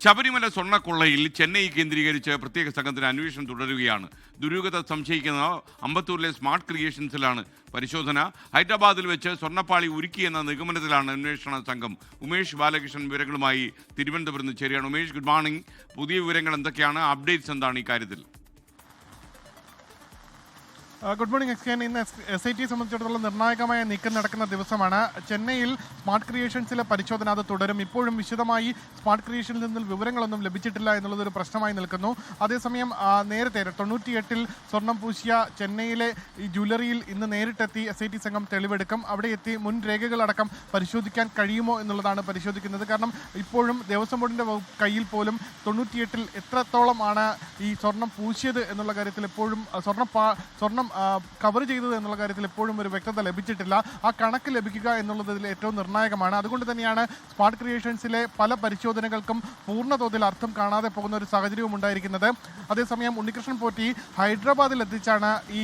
ശബരിമല സ്വർണ്ണക്കൊള്ളയിൽ ചെന്നൈ കേന്ദ്രീകരിച്ച് പ്രത്യേക സംഘത്തിന് അന്വേഷണം തുടരുകയാണ്. ദുരൂഹത സംശയിക്കുന്ന അമ്പത്തൂരിലെ സ്മാർട്ട് ക്രിയേഷൻസിലാണ് പരിശോധന. ഹൈദരാബാദിൽ വെച്ച് സ്വർണ്ണപ്പാളി ഉരുക്കിയെന്ന നിഗമനത്തിലാണ് അന്വേഷണ സംഘം. ഉമേഷ് ബാലകൃഷ്ണൻ വിവരങ്ങളുമായി തിരുവനന്തപുരത്ത് നിന്ന് ചേരുകയാണ്. Umesh, good morning. പുതിയ വിവരങ്ങൾ എന്തൊക്കെയാണ്? അപ്ഡേറ്റ്സ് എന്താണ് ഈ കാര്യത്തിൽ? ഗുഡ് മോർണിംഗ് എക്സ്കെൻ. ഇന്ന് SIT സംബന്ധിച്ചിടത്തോളം നിർണായകമായ നീക്കം നടക്കുന്ന ദിവസമാണ്. ചെന്നൈയിൽ സ്മാർട്ട് ക്രിയേഷൻസിലെ പരിശോധന അത് തുടരും. ഇപ്പോഴും വിശദമായി സ്മാർട്ട് ക്രിയേഷനിൽ നിന്ന് വിവരങ്ങളൊന്നും ലഭിച്ചിട്ടില്ല എന്നുള്ളതൊരു പ്രശ്നമായി നിൽക്കുന്നു. അതേസമയം നേരത്തെ 98-ൽ സ്വർണം പൂശിയ ചെന്നൈയിലെ ഈ ജ്വല്ലറിയിൽ ഇന്ന് നേരിട്ടെത്തി SIT സംഘം തെളിവെടുക്കും. അവിടെ എത്തി മുൻ രേഖകളടക്കം പരിശോധിക്കാൻ കഴിയുമോ എന്നുള്ളതാണ് പരിശോധിക്കുന്നത്. കാരണം ഇപ്പോഴും ദേവസ്വം ബോർഡിൻ്റെ കയ്യിൽ പോലും 98-ൽ എത്രത്തോളമാണ് ഈ സ്വർണം പൂശിയത് എന്നുള്ള കാര്യത്തിൽ എപ്പോഴും സ്വർണം കവർ ചെയ്തത് എന്നുള്ള കാര്യത്തിൽ എപ്പോഴും ഒരു വ്യക്തത ലഭിച്ചിട്ടില്ല. ആ കണക്ക് ലഭിക്കുക എന്നുള്ളതിൽ ഏറ്റവും നിർണായകമാണ്. അതുകൊണ്ട് തന്നെയാണ് സ്മാർട്ട് ക്രിയേഷൻസിലെ പല പരിശോധനകൾക്കും പൂർണ്ണ തോതിൽ അർത്ഥം കാണാതെ പോകുന്ന ഒരു സാഹചര്യവും ഉണ്ടായിരിക്കുന്നത്. അതേസമയം ഉണ്ണികൃഷ്ണൻ പോറ്റി ഹൈദരാബാദിൽ എത്തിച്ചാണ് ഈ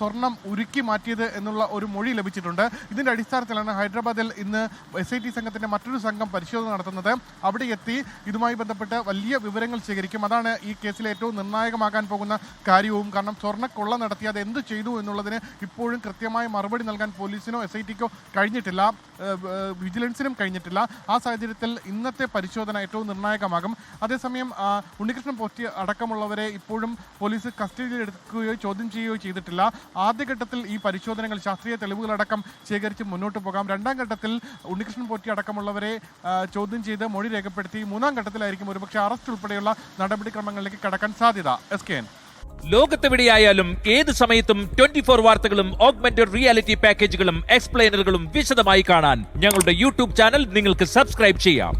സ്വർണം ഉരുക്കി മാറ്റിയത് എന്നുള്ള ഒരു മൊഴി ലഭിച്ചിട്ടുണ്ട്. ഇതിൻ്റെ അടിസ്ഥാനത്തിലാണ് ഹൈദരാബാദിൽ ഇന്ന് SIT സംഘത്തിൻ്റെ മറ്റൊരു സംഘം പരിശോധന നടത്തുന്നത്. അവിടെ എത്തി ഇതുമായി ബന്ധപ്പെട്ട് വലിയ വിവരങ്ങൾ ശേഖരിക്കും. അതാണ് ഈ കേസിലെ ഏറ്റവും നിർണായകമാകാൻ പോകുന്ന കാര്യവും. കാരണം സ്വർണ്ണക്കൊള്ള നടത്തി അത് എന്ത് ചെയ്തു എന്നുള്ളതിന് ഇപ്പോഴും കൃത്യമായ മറുപടി നൽകാൻ പോലീസിനോ SITക്കോ കഴിഞ്ഞിട്ടില്ല, വിജിലൻസിനും കഴിഞ്ഞിട്ടില്ല. ആ സാഹചര്യത്തിൽ ഇന്നത്തെ പരിശോധന ഏറ്റവും നിർണായകമാകും. അതേസമയം ഉണ്ണികൃഷ്ണൻ പോറ്റി അടക്കമുള്ളവരെ ഇപ്പോഴും പോലീസ് കസ്റ്റഡിയിൽ എടുക്കുകയോ ചോദ്യം ചെയ്യുകയോ ചെയ്തിട്ടില്ല. ആദ്യഘട്ടത്തിൽ ഈ പരിശോധനകൾ ശാസ്ത്രീയ തെളിവുകളടക്കം ശേഖരിച്ച് മുന്നോട്ട് പോകാം. രണ്ടാം ഘട്ടത്തിൽ ഉണ്ണികൃഷ്ണൻ പോറ്റി അടക്കമുള്ളവരെ ചോദ്യം ചെയ്ത് മൊഴി രേഖപ്പെടുത്തി മൂന്നാം ഘട്ടത്തിലായിരിക്കും ഒരുപക്ഷെ അറസ്റ്റ് ഉൾപ്പെടെയുള്ള നടപടിക്രമങ്ങളിലേക്ക് കടക്കാൻ സാധ്യത. SKN. ലോകത്തെവിടെയായാലും ഏത് സമയത്തും 24 വാർത്തകളും ഓഗ്മെന്റഡ് റിയാലിറ്റി പാക്കേജുകളും എക്സ്പ്ലെയിനറുകളും വിശദമായി കാണാൻ ഞങ്ങളുടെ യൂട്യൂബ് ചാനൽ നിങ്ങൾക്ക് സബ്സ്ക്രൈബ് ചെയ്യാം.